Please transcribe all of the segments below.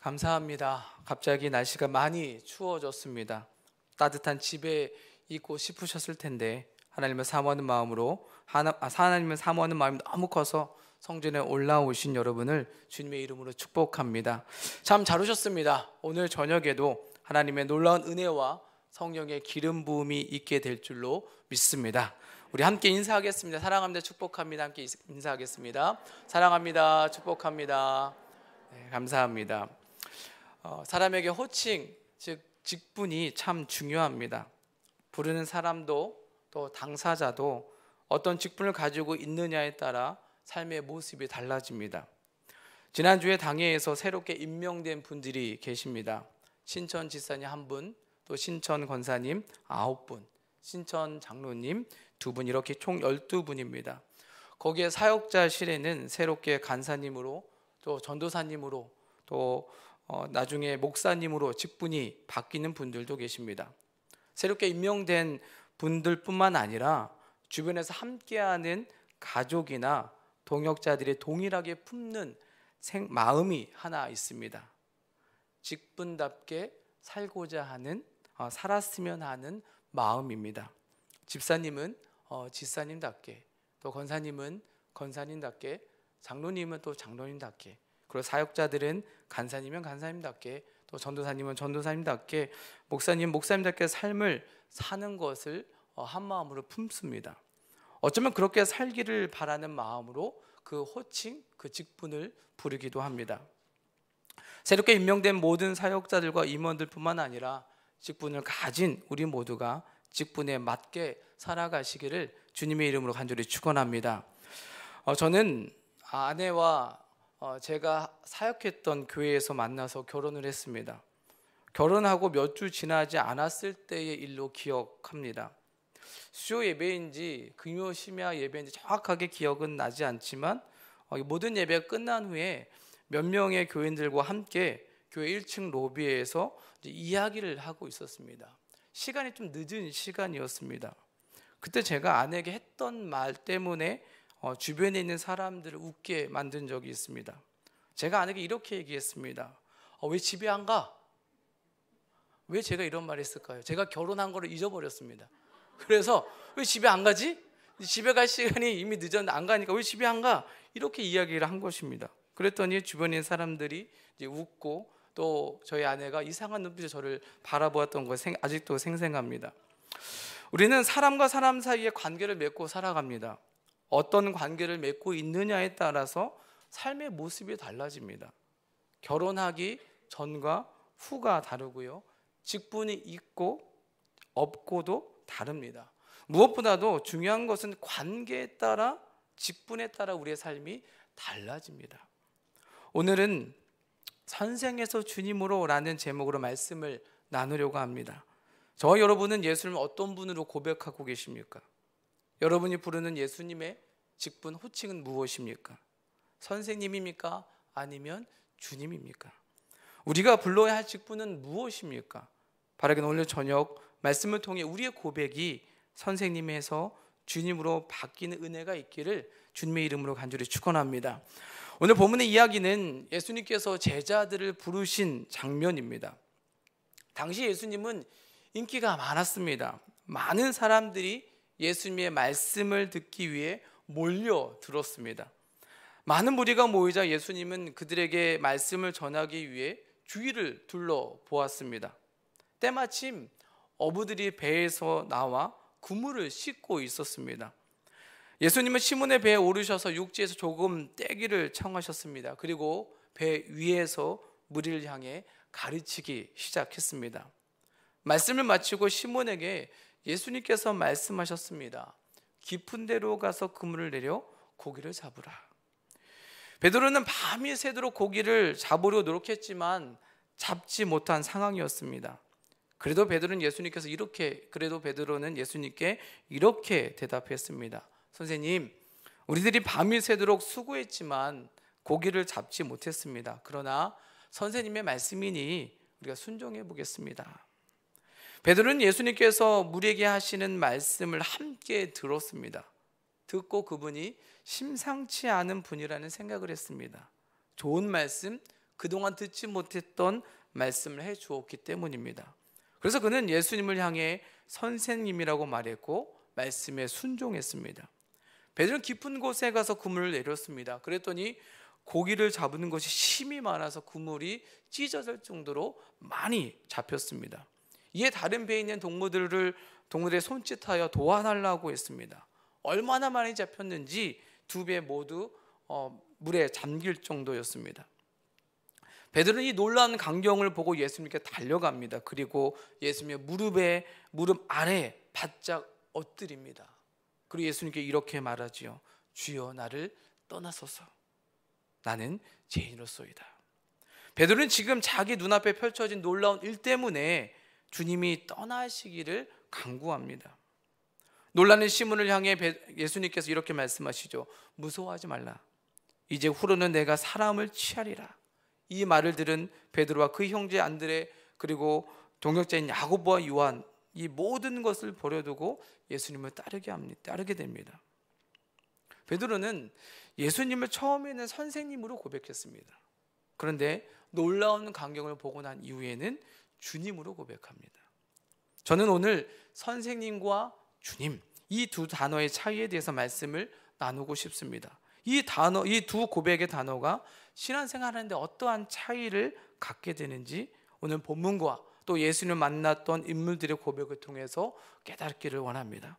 감사합니다. 갑자기 날씨가 많이 추워졌습니다. 따뜻한 집에 있고 싶으셨을 텐데 하나님을 사모하는 마음으로 하나님을 사모하는 마음이 너무 커서 성전에 올라오신 여러분을 주님의 이름으로 축복합니다. 참 잘 오셨습니다. 오늘 저녁에도 하나님의 놀라운 은혜와 성령의 기름 부음이 있게 될 줄로 믿습니다. 우리 함께 인사하겠습니다. 사랑합니다. 축복합니다. 함께 인사하겠습니다. 사랑합니다. 축복합니다. 네, 감사합니다. 사람에게 호칭, 즉 직분이 참 중요합니다. 부르는 사람도 또 당사자도 어떤 직분을 가지고 있느냐에 따라 삶의 모습이 달라집니다. 지난주에 당회에서 새롭게 임명된 분들이 계십니다. 신천 지사님 1분, 또 신천 권사님 9분, 신천 장로님 2분, 이렇게 총 12분입니다. 거기에 사역자실에는 새롭게 간사님으로 또 전도사님으로 또 나중에 목사님으로 직분이 바뀌는 분들도 계십니다. 새롭게 임명된 분들뿐만 아니라 주변에서 함께하는 가족이나 동역자들이 동일하게 품는 마음이 하나 있습니다. 직분답게 살고자 하는, 살았으면 하는 마음입니다. 집사님은 집사님답게, 또 권사님은 권사님답게, 장로님은 또 장로님답게, 그리고 사역자들은 간사님은 간사님답게, 또 전도사님은 전도사님답게, 목사님은 목사님답게 삶을 사는 것을 한 마음으로 품습니다. 어쩌면 그렇게 살기를 바라는 마음으로 그 호칭, 그 직분을 부르기도 합니다. 새롭게 임명된 모든 사역자들과 임원들뿐만 아니라 직분을 가진 우리 모두가 직분에 맞게 살아가시기를 주님의 이름으로 간절히 축원합니다. 저는 아내와 제가 사역했던 교회에서 만나서 결혼을 했습니다. 결혼하고 몇 주 지나지 않았을 때의 일로 기억합니다. 수요 예배인지 금요 심야 예배인지 정확하게 기억은 나지 않지만 모든 예배가 끝난 후에 몇 명의 교인들과 함께 교회 1층 로비에서 이야기를 하고 있었습니다. 시간이 좀 늦은 시간이었습니다. 그때 제가 아내에게 했던 말 때문에 주변에 있는 사람들을 웃게 만든 적이 있습니다. 제가 아내에게 이렇게 얘기했습니다. 왜 집에 안 가? 왜 제가 이런 말 했을까요? 제가 결혼한 거를 잊어버렸습니다. 그래서 왜 집에 안 가지? 집에 갈 시간이 이미 늦었는데 안 가니까 왜 집에 안 가? 이렇게 이야기를 한 것입니다. 그랬더니 주변에 있는 사람들이 이제 웃고, 또 저희 아내가 이상한 눈빛으로 저를 바라보았던 것이 아직도 생생합니다. 우리는 사람과 사람 사이의 관계를 맺고 살아갑니다. 어떤 관계를 맺고 있느냐에 따라서 삶의 모습이 달라집니다. 결혼하기 전과 후가 다르고요, 직분이 있고 없고도 다릅니다. 무엇보다도 중요한 것은 관계에 따라, 직분에 따라 우리의 삶이 달라집니다. 오늘은 선생에서 주님으로 라는 제목으로 말씀을 나누려고 합니다. 저와 여러분은 예수님을 어떤 분으로 고백하고 계십니까? 여러분이 부르는 예수님의 직분, 호칭은 무엇입니까? 선생님입니까? 아니면 주님입니까? 우리가 불러야 할 직분은 무엇입니까? 바라기는 오늘 저녁 말씀을 통해 우리의 고백이 선생님에서 주님으로 바뀌는 은혜가 있기를 주님의 이름으로 간절히 축원합니다. 오늘 본문의 이야기는 예수님께서 제자들을 부르신 장면입니다. 당시 예수님은 인기가 많았습니다. 많은 사람들이 예수님의 말씀을 듣기 위해 몰려들었습니다. 많은 무리가 모이자 예수님은 그들에게 말씀을 전하기 위해 주위를 둘러보았습니다. 때마침 어부들이 배에서 나와 그물을 씻고 있었습니다. 예수님은 시몬의 배에 오르셔서 육지에서 조금 떼기를 청하셨습니다. 그리고 배 위에서 무리를 향해 가르치기 시작했습니다. 말씀을 마치고 시몬에게 예수님께서 말씀하셨습니다. 깊은 데로 가서 그물을 내려 고기를 잡으라. 베드로는 밤이 새도록 고기를 잡으려 노력했지만 잡지 못한 상황이었습니다. 그래도 베드로는 예수님께 이렇게 대답했습니다. 선생님, 우리들이 밤이 새도록 수고했지만 고기를 잡지 못했습니다. 그러나 선생님의 말씀이니 우리가 순종해 보겠습니다. 베드로는 예수님께서 우리에게 하시는 말씀을 함께 들었습니다. 듣고 그분이 심상치 않은 분이라는 생각을 했습니다. 좋은 말씀, 그동안 듣지 못했던 말씀을 해 주었기 때문입니다. 그래서 그는 예수님을 향해 선생님이라고 말했고 말씀에 순종했습니다. 베드로는 깊은 곳에 가서 그물을 내렸습니다. 그랬더니 고기를 잡는 것이 힘이 많아서 그물이 찢어질 정도로 많이 잡혔습니다. 이에 다른 배에 있는 동무들의 손짓하여 도와달라고 했습니다. 얼마나 많이 잡혔는지 두 배 모두 물에 잠길 정도였습니다. 베드로는 이 놀라운 광경을 보고 예수님께 달려갑니다. 그리고 예수님의 무릎 아래 바짝 엎드립니다. 그리고 예수님께 이렇게 말하지요. 주여 나를 떠나소서. 나는 죄인으로소이다. 베드로는 지금 자기 눈앞에 펼쳐진 놀라운 일 때문에 주님이 떠나시기를 간구합니다. 놀라는 시몬을 향해 예수님께서 이렇게 말씀하시죠. 무서워하지 말라. 이제 후로는 내가 사람을 취하리라. 이 말을 들은 베드로와 그 형제 안드레 그리고 동역자인 야고보와 요한 이 모든 것을 버려두고 예수님을 따르게 됩니다. 베드로는 예수님을 처음에는 선생님으로 고백했습니다. 그런데 놀라운 광경을 보고 난 이후에는 주님으로 고백합니다. 저는 오늘 선생님과 주님 이 두 단어의 차이에 대해서 말씀을 나누고 싶습니다. 이 두 고백의 단어가 신앙생활하는데 어떠한 차이를 갖게 되는지 오늘 본문과 또 예수님을 만났던 인물들의 고백을 통해서 깨닫기를 원합니다.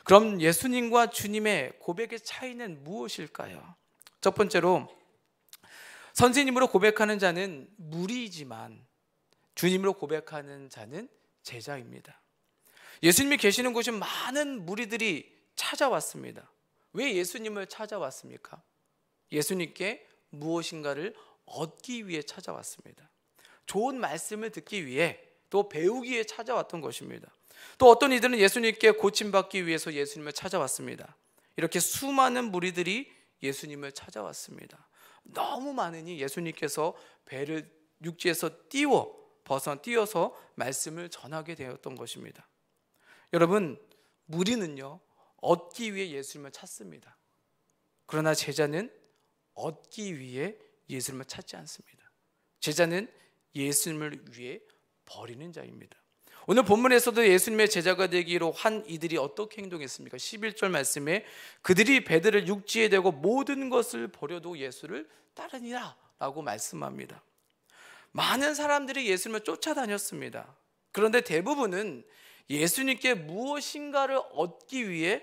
그럼 예수님과 주님의 고백의 차이는 무엇일까요? 첫 번째로 선생님으로 고백하는 자는 무리이지만 주님으로 고백하는 자는 제자입니다. 예수님이 계시는 곳에 많은 무리들이 찾아왔습니다. 왜 예수님을 찾아왔습니까? 예수님께 무엇인가를 얻기 위해 찾아왔습니다. 좋은 말씀을 듣기 위해 또 배우기 위해 찾아왔던 것입니다. 또 어떤 이들은 예수님께 고침받기 위해서 예수님을 찾아왔습니다. 이렇게 수많은 무리들이 예수님을 찾아왔습니다. 너무 많으니 예수님께서 배를 육지에서 띄어서 말씀을 전하게 되었던 것입니다. 여러분, 무리는요 얻기 위해 예수님을 찾습니다. 그러나 제자는 얻기 위해 예수님을 찾지 않습니다. 제자는 예수님을 위해 버리는 자입니다. 오늘 본문에서도 예수님의 제자가 되기로 한 이들이 어떻게 행동했습니까? 11절 말씀에 그들이 배들을 육지에 대고 모든 것을 버려도 예수를 따르니라 라고 말씀합니다. 많은 사람들이 예수님을 쫓아다녔습니다. 그런데 대부분은 예수님께 무엇인가를 얻기 위해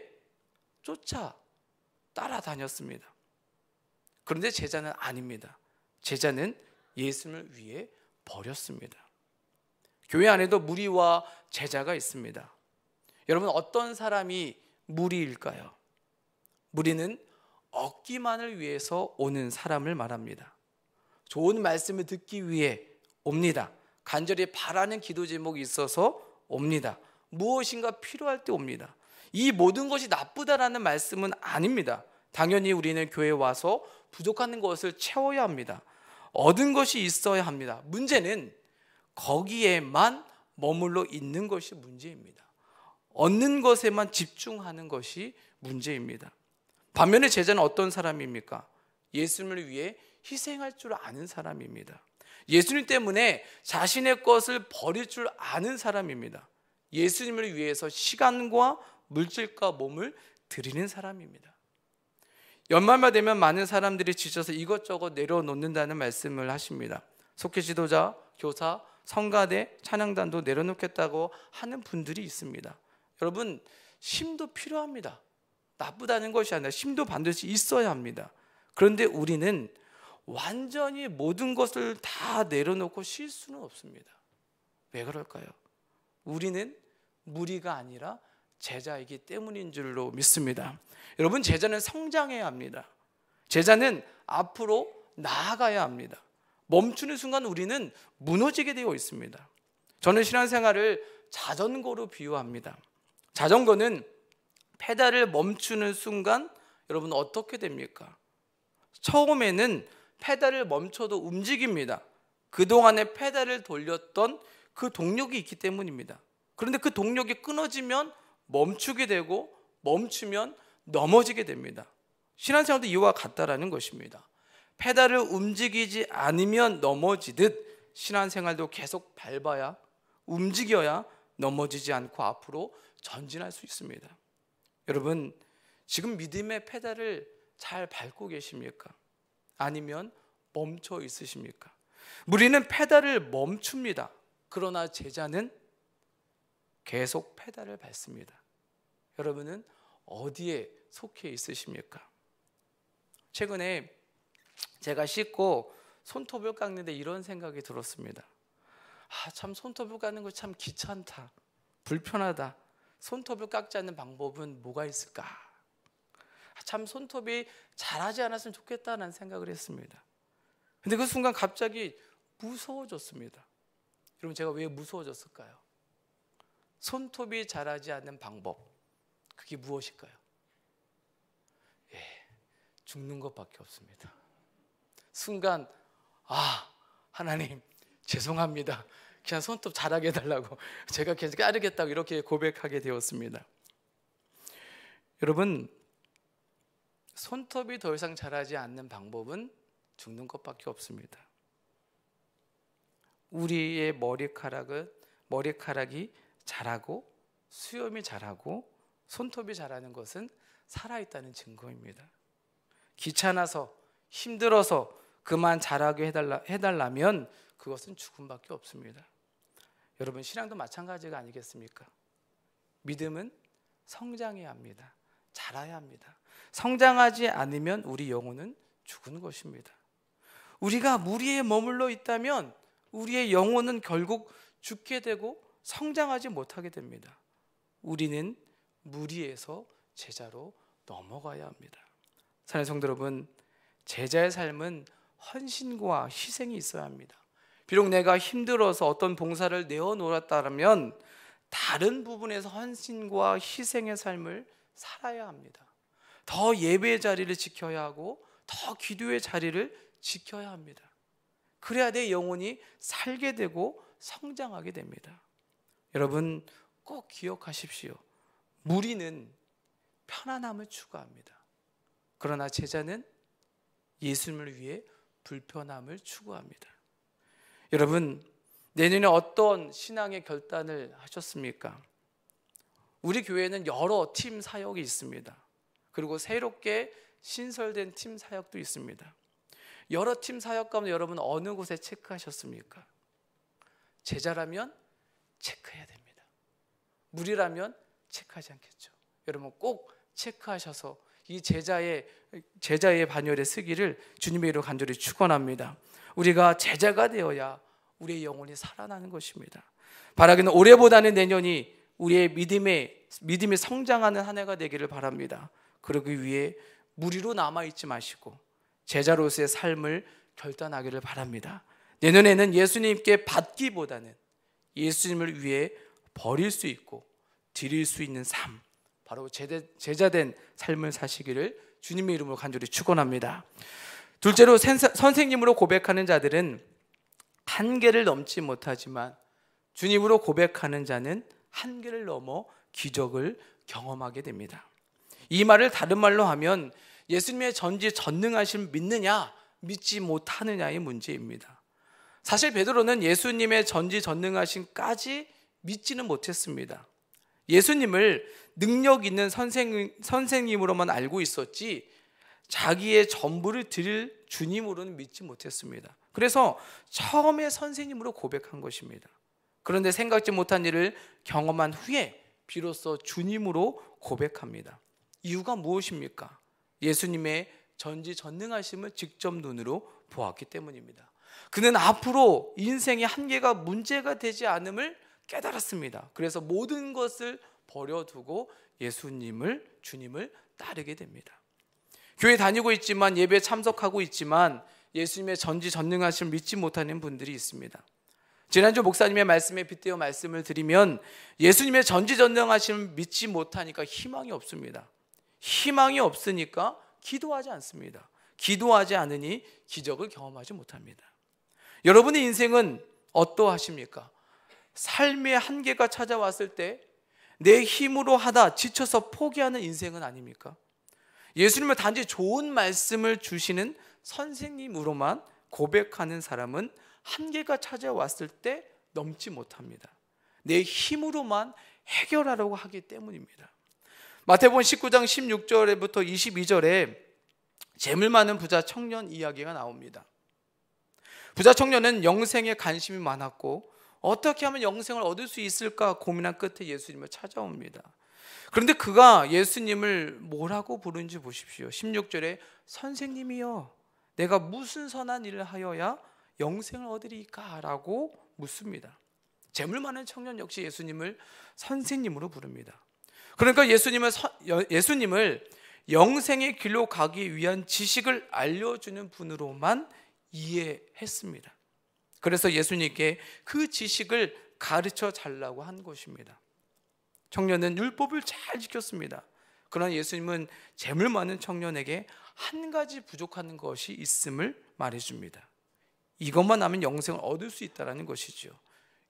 따라다녔습니다. 그런데 제자는 아닙니다. 제자는 예수님을 위해 버렸습니다. 교회 안에도 무리와 제자가 있습니다. 여러분, 어떤 사람이 무리일까요? 무리는 얻기만을 위해서 오는 사람을 말합니다. 좋은 말씀을 듣기 위해 옵니다. 간절히 바라는 기도 제목이 있어서 옵니다. 무엇인가 필요할 때 옵니다. 이 모든 것이 나쁘다라는 말씀은 아닙니다. 당연히 우리는 교회에 와서 부족한 것을 채워야 합니다. 얻은 것이 있어야 합니다. 문제는 거기에만 머물러 있는 것이 문제입니다. 얻는 것에만 집중하는 것이 문제입니다. 반면에 제자는 어떤 사람입니까? 예수님을 위해 희생할 줄 아는 사람입니다. 예수님 때문에 자신의 것을 버릴 줄 아는 사람입니다. 예수님을 위해서 시간과 물질과 몸을 드리는 사람입니다. 연말만 되면 많은 사람들이 지쳐서 이것저것 내려놓는다는 말씀을 하십니다. 속회 지도자, 교사, 성가대, 찬양단도 내려놓겠다고 하는 분들이 있습니다. 여러분, 쉼도 필요합니다. 나쁘다는 것이 아니라 쉼도 반드시 있어야 합니다. 그런데 우리는 완전히 모든 것을 다 내려놓고 쉴 수는 없습니다. 왜 그럴까요? 우리는 무리가 아니라 제자이기 때문인 줄로 믿습니다. 여러분, 제자는 성장해야 합니다. 제자는 앞으로 나아가야 합니다. 멈추는 순간 우리는 무너지게 되어 있습니다. 저는 신앙생활을 자전거로 비유합니다. 자전거는 페달을 멈추는 순간 여러분 어떻게 됩니까? 처음에는 페달을 멈춰도 움직입니다. 그동안에 페달을 돌렸던 그 동력이 있기 때문입니다. 그런데 그 동력이 끊어지면 멈추게 되고 멈추면 넘어지게 됩니다. 신앙생활도 이와 같다라는 것입니다. 페달을 움직이지 않으면 넘어지듯 신앙생활도 계속 밟아야, 움직여야 넘어지지 않고 앞으로 전진할 수 있습니다. 여러분, 지금 믿음의 페달을 잘 밟고 계십니까? 아니면 멈춰 있으십니까? 무리는 페달을 멈춥니다. 그러나 제자는 계속 페달을 밟습니다. 여러분은 어디에 속해 있으십니까? 최근에 제가 씻고 손톱을 깎는데 이런 생각이 들었습니다. 참 손톱을 깎는 거 참 귀찮다, 불편하다. 손톱을 깎지 않는 방법은 뭐가 있을까? 참 손톱이 자라지 않았으면 좋겠다는 생각을 했습니다. 근데 그 순간 갑자기 무서워졌습니다. 여러분, 제가 왜 무서워졌을까요? 손톱이 자라지 않는 방법, 그게 무엇일까요? 죽는 것밖에 없습니다. 순간 하나님 죄송합니다. 그냥 손톱 자라게 해달라고, 제가 계속 자르겠다고 이렇게 고백하게 되었습니다. 여러분, 손톱이 더 이상 자라지 않는 방법은 죽는 것밖에 없습니다. 우리의 머리카락이 자라고 수염이 자라고 손톱이 자라는 것은 살아있다는 증거입니다. 귀찮아서 힘들어서 그만 자라게 해달라면 그것은 죽음밖에 없습니다. 여러분, 신앙도 마찬가지가 아니겠습니까? 믿음은 성장해야 합니다. 자라야 합니다. 성장하지 않으면 우리 영혼은 죽은 것입니다. 우리가 무리에 머물러 있다면 우리의 영혼은 결국 죽게 되고 성장하지 못하게 됩니다. 우리는 무리에서 제자로 넘어가야 합니다. 사랑하는 성도 여러분, 제자의 삶은 헌신과 희생이 있어야 합니다. 비록 내가 힘들어서 어떤 봉사를 내어놓았다면 다른 부분에서 헌신과 희생의 삶을 살아야 합니다. 더 예배의 자리를 지켜야 하고 더 기도의 자리를 지켜야 합니다. 그래야 내 영혼이 살게 되고 성장하게 됩니다. 여러분, 꼭 기억하십시오. 무리는 편안함을 추구합니다. 그러나 제자는 예수님을 위해 불편함을 추구합니다. 여러분, 내년에 어떤 신앙의 결단을 하셨습니까? 우리 교회는 여러 팀 사역이 있습니다. 그리고 새롭게 신설된 팀 사역도 있습니다. 여러 팀 사역 가운데 여러분 어느 곳에 체크하셨습니까? 제자라면 체크해야 됩니다. 무리라면 체크하지 않겠죠. 여러분 꼭 체크하셔서 이 제자의 반열에 쓰기를 주님의 이름으로 간절히 축원합니다. 우리가 제자가 되어야 우리의 영혼이 살아나는 것입니다. 바라기는 올해보다는 내년이 우리의 믿음이 성장하는 한 해가 되기를 바랍니다. 그러기 위해 무리로 남아있지 마시고 제자로서의 삶을 결단하기를 바랍니다. 내년에는 예수님께 받기보다는 예수님을 위해 버릴 수 있고 드릴 수 있는 삶, 바로 제자된 삶을 사시기를 주님의 이름으로 간절히 축원합니다. 둘째로, 선생님으로 고백하는 자들은 한계를 넘지 못하지만 주님으로 고백하는 자는 한계를 넘어 기적을 경험하게 됩니다. 이 말을 다른 말로 하면 예수님의 전지전능하심을 믿느냐 믿지 못하느냐의 문제입니다. 사실 베드로는 예수님의 전지전능하심까지 믿지는 못했습니다. 예수님을 능력 있는 선생님으로만 알고 있었지 자기의 전부를 드릴 주님으로는 믿지 못했습니다. 그래서 처음에 선생님으로 고백한 것입니다. 그런데 생각지 못한 일을 경험한 후에 비로소 주님으로 고백합니다. 이유가 무엇입니까? 예수님의 전지전능하심을 직접 눈으로 보았기 때문입니다. 그는 앞으로 인생의 한계가 문제가 되지 않음을 깨달았습니다. 그래서 모든 것을 버려두고 주님을 따르게 됩니다. 교회 다니고 있지만, 예배에 참석하고 있지만 예수님의 전지전능하심을 믿지 못하는 분들이 있습니다. 지난주 목사님의 말씀에 빗대어 말씀을 드리면 예수님의 전지전능하심을 믿지 못하니까 희망이 없습니다. 희망이 없으니까 기도하지 않습니다. 기도하지 않으니 기적을 경험하지 못합니다. 여러분의 인생은 어떠하십니까? 삶의 한계가 찾아왔을 때 내 힘으로 하다 지쳐서 포기하는 인생은 아닙니까? 예수님은 단지 좋은 말씀을 주시는 선생님으로만 고백하는 사람은 한계가 찾아왔을 때 넘지 못합니다. 내 힘으로만 해결하려고 하기 때문입니다. 마태복음 19장 16절부터 22절에 재물 많은 부자 청년 이야기가 나옵니다. 부자 청년은 영생에 관심이 많았고 어떻게 하면 영생을 얻을 수 있을까 고민한 끝에 예수님을 찾아옵니다. 그런데 그가 예수님을 뭐라고 부르는지 보십시오. 16절에 선생님이여 내가 무슨 선한 일을 하여야 영생을 얻으리까? 라고 묻습니다. 재물 많은 청년 역시 예수님을 선생님으로 부릅니다. 그러니까 예수님을 영생의 길로 가기 위한 지식을 알려주는 분으로만 이해했습니다. 그래서 예수님께 그 지식을 가르쳐 달라고 한 것입니다. 청년은 율법을 잘 지켰습니다. 그러나 예수님은 재물 많은 청년에게 한 가지 부족한 것이 있음을 말해줍니다. 이것만 하면 영생을 얻을 수 있다는 것이죠.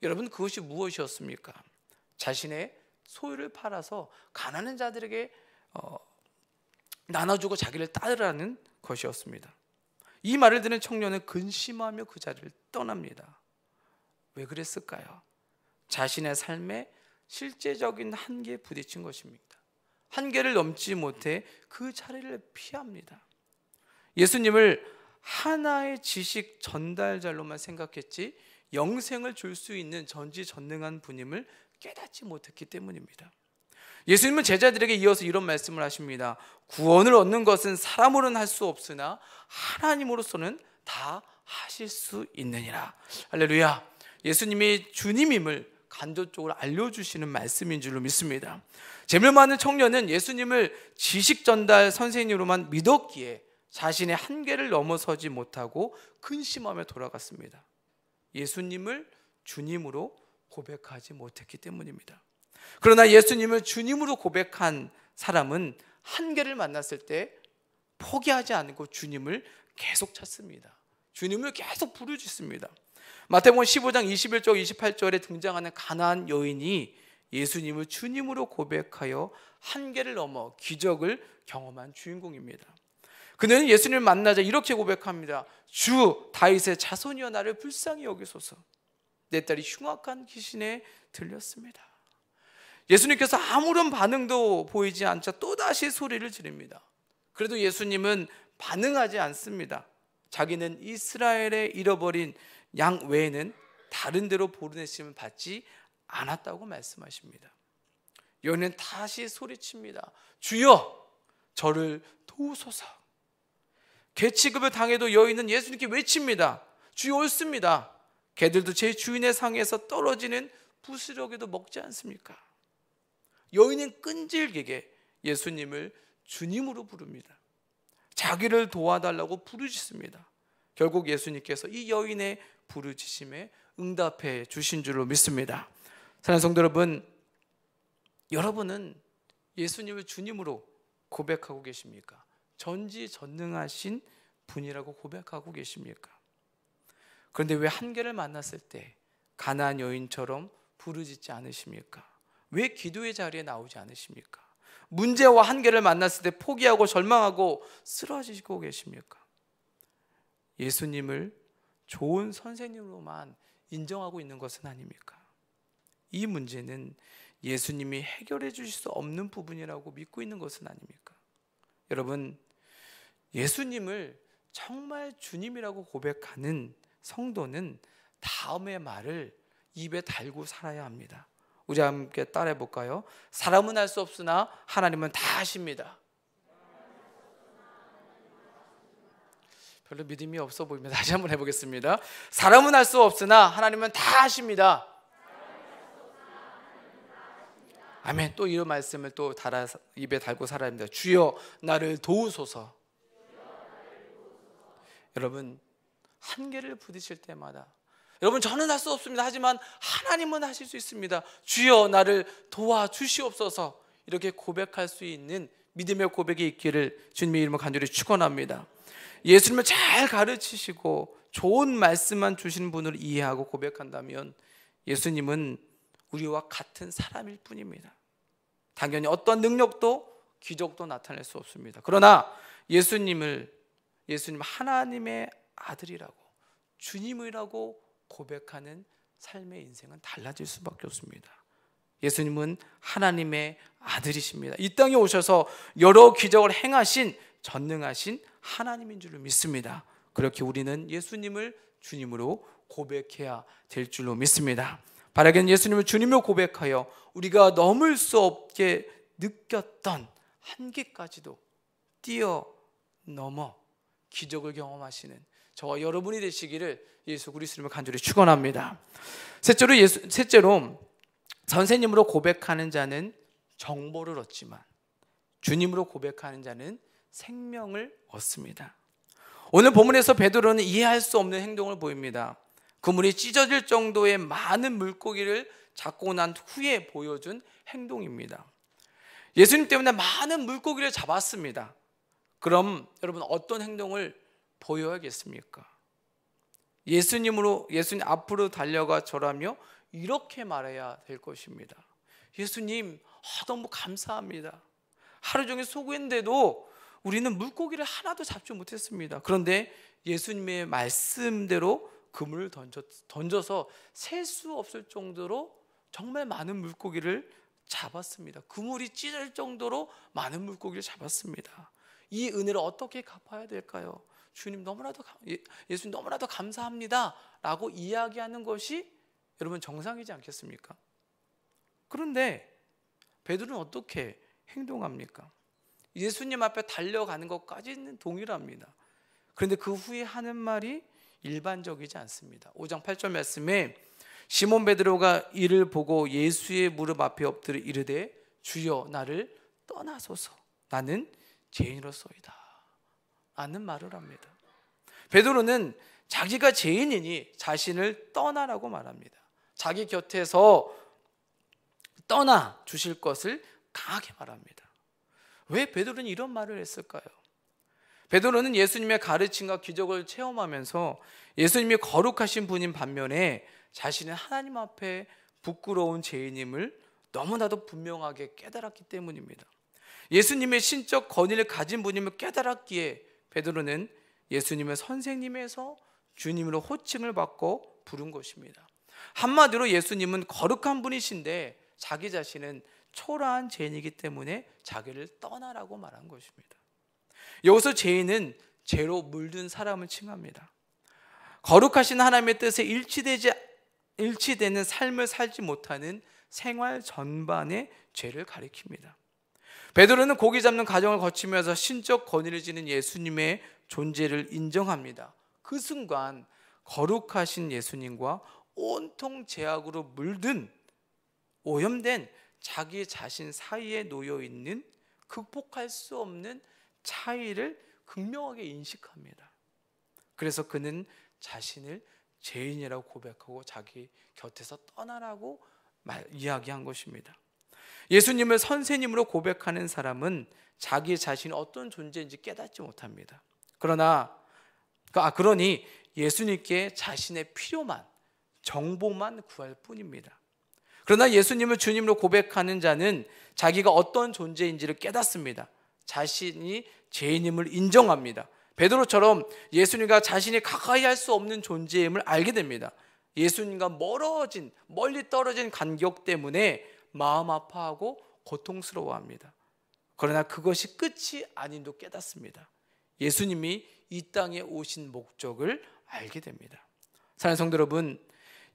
여러분, 그것이 무엇이었습니까? 자신의 소유를 팔아서 가난한 자들에게 나눠주고 자기를 따르라는 것이었습니다. 이 말을 듣는 청년은 근심하며 그 자리를 떠납니다. 왜 그랬을까요? 자신의 삶에 실제적인 한계에 부딪힌 것입니다. 한계를 넘지 못해 그 자리를 피합니다. 예수님을 하나의 지식 전달자로만 생각했지 영생을 줄 수 있는 전지전능한 분임을 깨닫지 못했기 때문입니다. 예수님은 제자들에게 이어서 이런 말씀을 하십니다. 구원을 얻는 것은 사람으로는 할 수 없으나 하나님으로서는 다 하실 수 있느니라. 할렐루야. 예수님이 주님임을 간접적으로 알려주시는 말씀인 줄로 믿습니다. 재물 많은 청년은 예수님을 지식 전달 선생님으로만 믿었기에 자신의 한계를 넘어서지 못하고 근심하며 돌아갔습니다. 예수님을 주님으로 고백하지 못했기 때문입니다. 그러나 예수님을 주님으로 고백한 사람은 한계를 만났을 때 포기하지 않고 주님을 계속 찾습니다. 주님을 계속 부르짖습니다. 마태복음 15장 21절 28절에 등장하는 가나안 여인이 예수님을 주님으로 고백하여 한계를 넘어 기적을 경험한 주인공입니다. 그는 예수님을 만나자 이렇게 고백합니다. 주 다윗의 자손이여 나를 불쌍히 여기소서. 내 딸이 흉악한 귀신에 들렸습니다. 예수님께서 아무런 반응도 보이지 않자 또다시 소리를 지릅니다. 그래도 예수님은 반응하지 않습니다. 자기는 이스라엘에 잃어버린 양 외에는 다른 데로 보내심을 받지 않았다고 말씀하십니다. 여인은 다시 소리칩니다. 주여 저를 도우소서. 개 취급을 당해도 여인은 예수님께 외칩니다. 주여 옳습니다. 개들도 제 주인의 상에서 떨어지는 부스러기도 먹지 않습니까? 여인은 끈질기게 예수님을 주님으로 부릅니다. 자기를 도와달라고 부르짖습니다. 결국 예수님께서 이 여인의 부르짖음에 응답해 주신 줄로 믿습니다. 사랑하는 성도 여러분, 여러분은 예수님을 주님으로 고백하고 계십니까? 전지전능하신 분이라고 고백하고 계십니까? 그런데 왜 한계를 만났을 때 가나안 여인처럼 부르짖지 않으십니까? 왜 기도의 자리에 나오지 않으십니까? 문제와 한계를 만났을 때 포기하고 절망하고 쓰러지고 계십니까? 예수님을 좋은 선생님으로만 인정하고 있는 것은 아닙니까? 이 문제는 예수님이 해결해 주실 수 없는 부분이라고 믿고 있는 것은 아닙니까? 여러분, 예수님을 정말 주님이라고 고백하는 성도는 다음의 말을 입에 달고 살아야 합니다. 우리 함께 따라해 볼까요? 사람은 할 수 없으나 하나님은 다 하십니다. 별로 믿음이 없어 보입니다. 다시 한번 해보겠습니다. 사람은 할 수 없으나 하나님은 다 하십니다. 아멘. 또 이런 말씀을 또 입에 달고 살아야 합니다. 주여 나를 도우소서. 여러분, 한계를 부딪힐 때마다 여러분 저는 할 수 없습니다. 하지만 하나님은 하실 수 있습니다. 주여 나를 도와주시옵소서. 이렇게 고백할 수 있는 믿음의 고백이 있기를 주님의 이름으로 간절히 축원합니다. 예수님을 잘 가르치시고 좋은 말씀만 주시는 분을 이해하고 고백한다면 예수님은 우리와 같은 사람일 뿐입니다. 당연히 어떤 능력도 기적도 나타낼 수 없습니다. 그러나 예수님을 예수님 하나님의 아들이라고, 주님이라고 고백하는 삶의 인생은 달라질 수밖에 없습니다. 예수님은 하나님의 아들이십니다. 이 땅에 오셔서 여러 기적을 행하신 전능하신 하나님인 줄로 믿습니다. 그렇게 우리는 예수님을 주님으로 고백해야 될 줄로 믿습니다. 바라기는 예수님을 주님으로 고백하여 우리가 넘을 수 없게 느꼈던 한계까지도 뛰어넘어 기적을 경험하시는 저와 여러분이 되시기를 예수 그리스도를 간절히 축원합니다. 셋째로 선생님으로 고백하는 자는 정보를 얻지만 주님으로 고백하는 자는 생명을 얻습니다. 오늘 본문에서 베드로는 이해할 수 없는 행동을 보입니다. 그물이 찢어질 정도의 많은 물고기를 잡고 난 후에 보여준 행동입니다. 예수님 때문에 많은 물고기를 잡았습니다. 그럼 여러분 어떤 행동을 보여야겠습니까? 예수님 앞으로 달려가 절하며 이렇게 말해야 될 것입니다. 예수님, 너무 감사합니다. 하루 종일 수고했는데도 우리는 물고기를 하나도 잡지 못했습니다. 그런데 예수님의 말씀대로 그물을 던져서 셀 수 없을 정도로 정말 많은 물고기를 잡았습니다. 그물이 찢을 정도로 많은 물고기를 잡았습니다. 이 은혜를 어떻게 갚아야 될까요? 예수님 너무나도 감사합니다 라고 이야기하는 것이 여러분 정상이지 않겠습니까? 그런데 베드로는 어떻게 행동합니까? 예수님 앞에 달려가는 것까지는 동일합니다. 그런데 그 후에 하는 말이 일반적이지 않습니다. 5장 8절 말씀에 시몬 베드로가 이를 보고 예수의 무릎 앞에 엎드려 이르되 주여 나를 떠나소서 나는 죄인으로소이다 라는 말을 합니다. 베드로는 자기가 죄인이니 자신을 떠나라고 말합니다. 자기 곁에서 떠나 주실 것을 강하게 말합니다. 왜 베드로는 이런 말을 했을까요? 베드로는 예수님의 가르침과 기적을 체험하면서 예수님이 거룩하신 분인 반면에 자신은 하나님 앞에 부끄러운 죄인임을 너무나도 분명하게 깨달았기 때문입니다. 예수님의 신적 권위를 가진 분임을 깨달았기에 베드로는 예수님의 선생님에서 주님으로 호칭을 받고 부른 것입니다. 한마디로 예수님은 거룩한 분이신데 자기 자신은 초라한 죄인이기 때문에 자기를 떠나라고 말한 것입니다. 여기서 죄인은 죄로 물든 사람을 칭합니다. 거룩하신 하나님의 뜻에 일치되는 삶을 살지 못하는 생활 전반의 죄를 가리킵니다. 베드로는 고기 잡는 과정을 거치면서 신적 권위를 지닌 예수님의 존재를 인정합니다. 그 순간 거룩하신 예수님과 온통 죄악으로 물든 오염된 자기 자신 사이에 놓여 있는 극복할 수 없는 차이를 극명하게 인식합니다. 그래서 그는 자신을 죄인이라고 고백하고 자기 곁에서 떠나라고 이야기한 것입니다. 예수님을 선생님으로 고백하는 사람은 자기 자신이 어떤 존재인지 깨닫지 못합니다. 그러니 예수님께 자신의 필요만, 정보만 구할 뿐입니다. 그러나 예수님을 주님으로 고백하는 자는 자기가 어떤 존재인지를 깨닫습니다. 자신이 죄인임을 인정합니다. 베드로처럼 예수님과 자신이 가까이 할 수 없는 존재임을 알게 됩니다. 예수님과 멀리 떨어진 간격 때문에 마음 아파하고 고통스러워합니다. 그러나 그것이 끝이 아님도 깨닫습니다. 예수님이 이 땅에 오신 목적을 알게 됩니다. 사랑하는 성도 여러분,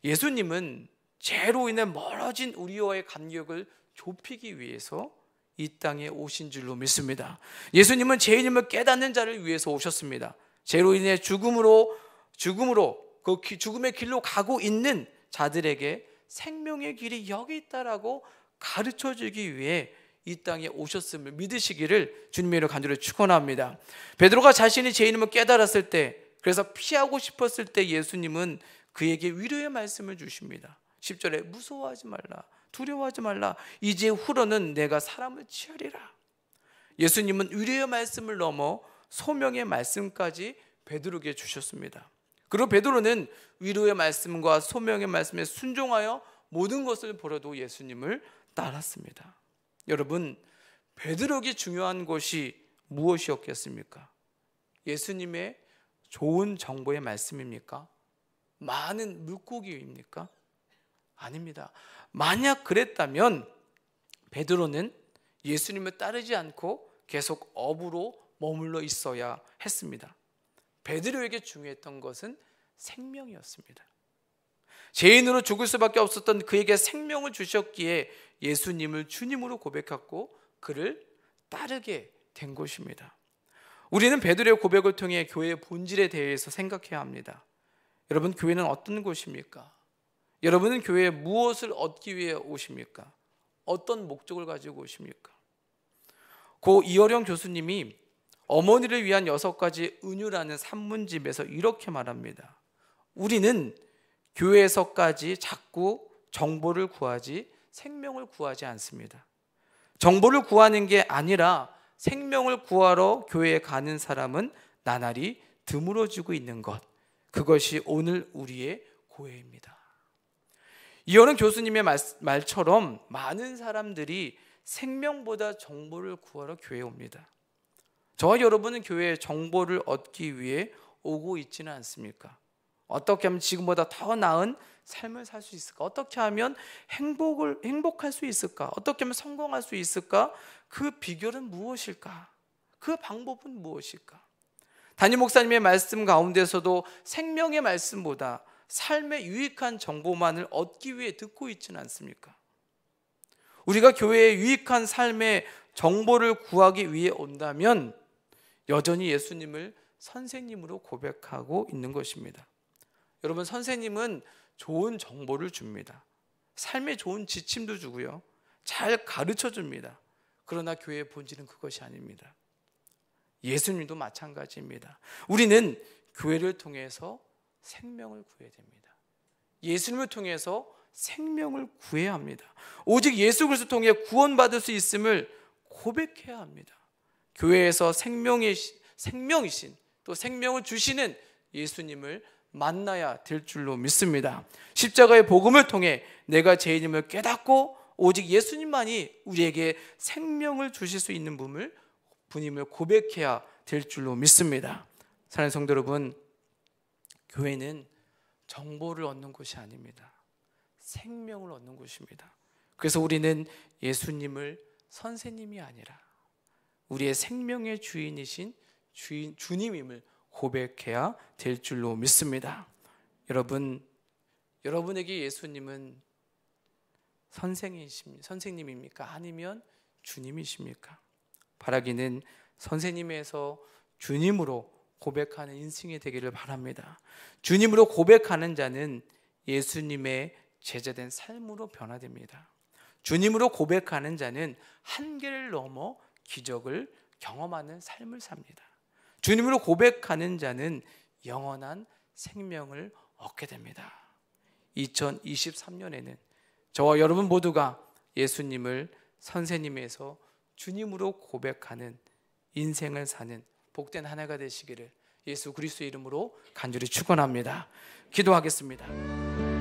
예수님은 죄로 인해 멀어진 우리와의 간격을 좁히기 위해서 이 땅에 오신 줄로 믿습니다. 예수님은 죄인임을 깨닫는 자를 위해서 오셨습니다. 죄로 인해 죽음의 길로 가고 있는 자들에게 생명의 길이 여기 있다라고 가르쳐 주기 위해 이 땅에 오셨음을 믿으시기를 주님의 이름으로 간절히 축원합니다. 베드로가 자신이 죄인임을 깨달았을 때, 그래서 피하고 싶었을 때 예수님은 그에게 위로의 말씀을 주십니다. 10절에 무서워하지 말라, 두려워하지 말라, 이제 후로는 내가 사람을 취하리라. 예수님은 위로의 말씀을 넘어 소명의 말씀까지 베드로에게 주셨습니다. 그리고 베드로는 위로의 말씀과 소명의 말씀에 순종하여 모든 것을 버려도 예수님을 따랐습니다. 여러분, 베드로에게 중요한 것이 무엇이었겠습니까? 예수님의 좋은 정보의 말씀입니까? 많은 물고기입니까? 아닙니다. 만약 그랬다면 베드로는 예수님을 따르지 않고 계속 어부로 머물러 있어야 했습니다. 베드로에게 중요했던 것은 생명이었습니다. 죄인으로 죽을 수밖에 없었던 그에게 생명을 주셨기에 예수님을 주님으로 고백했고 그를 따르게 된 것입니다. 우리는 베드로의 고백을 통해 교회의 본질에 대해서 생각해야 합니다. 여러분, 교회는 어떤 곳입니까? 여러분은 교회에 무엇을 얻기 위해 오십니까? 어떤 목적을 가지고 오십니까? 고 이어령 교수님이 어머니를 위한 6가지 은유라는 산문집에서 이렇게 말합니다. 우리는 교회에서까지 자꾸 정보를 구하지 생명을 구하지 않습니다. 정보를 구하는 게 아니라 생명을 구하러 교회에 가는 사람은 나날이 드물어지고 있는 것, 그것이 오늘 우리의 고해입니다. 이어는 교수님의 말처럼 많은 사람들이 생명보다 정보를 구하러 교회에 옵니다. 저와 여러분은 교회에 정보를 얻기 위해 오고 있지는 않습니까? 어떻게 하면 지금보다 더 나은 삶을 살 수 있을까? 어떻게 하면 행복할 수 있을까? 어떻게 하면 성공할 수 있을까? 그 비결은 무엇일까? 그 방법은 무엇일까? 담임 목사님의 말씀 가운데서도 생명의 말씀보다 삶의 유익한 정보만을 얻기 위해 듣고 있지는 않습니까? 우리가 교회에 유익한 삶의 정보를 구하기 위해 온다면 여전히 예수님을 선생님으로 고백하고 있는 것입니다. 여러분, 선생님은 좋은 정보를 줍니다. 삶에 좋은 지침도 주고요, 잘 가르쳐 줍니다. 그러나 교회의 본질은 그것이 아닙니다. 예수님도 마찬가지입니다. 우리는 교회를 통해서 생명을 구해야 됩니다. 예수님을 통해서 생명을 구해야 합니다. 오직 예수 그리스도 통해 구원받을 수 있음을 고백해야 합니다. 교회에서 생명이신 또 생명을 주시는 예수님을 만나야 될 줄로 믿습니다. 십자가의 복음을 통해 내가 죄인임을 깨닫고 오직 예수님만이 우리에게 생명을 주실 수 있는 분임을 고백해야 될 줄로 믿습니다. 사랑하는 성도 여러분, 교회는 정보를 얻는 곳이 아닙니다. 생명을 얻는 곳입니다. 그래서 우리는 예수님을 선생님이 아니라 우리의 생명의 주인이신 주님임을 고백해야 될 줄로 믿습니다. 여러분에게 예수님은 선생님입니까? 아니면 주님이십니까? 바라기는 선생님에서 주님으로 고백하는 인생이 되기를 바랍니다. 주님으로 고백하는 자는 예수님의 제자된 삶으로 변화됩니다. 주님으로 고백하는 자는 한계를 넘어 기적을 경험하는 삶을 삽니다. 주님으로 고백하는 자는 영원한 생명을 얻게 됩니다. 2023년에는 저와 여러분 모두가 예수님을 선생님에서 주님으로 고백하는 인생을 사는 복된 한 해가 되시기를 예수 그리스도의 이름으로 간절히 축원합니다. 기도하겠습니다.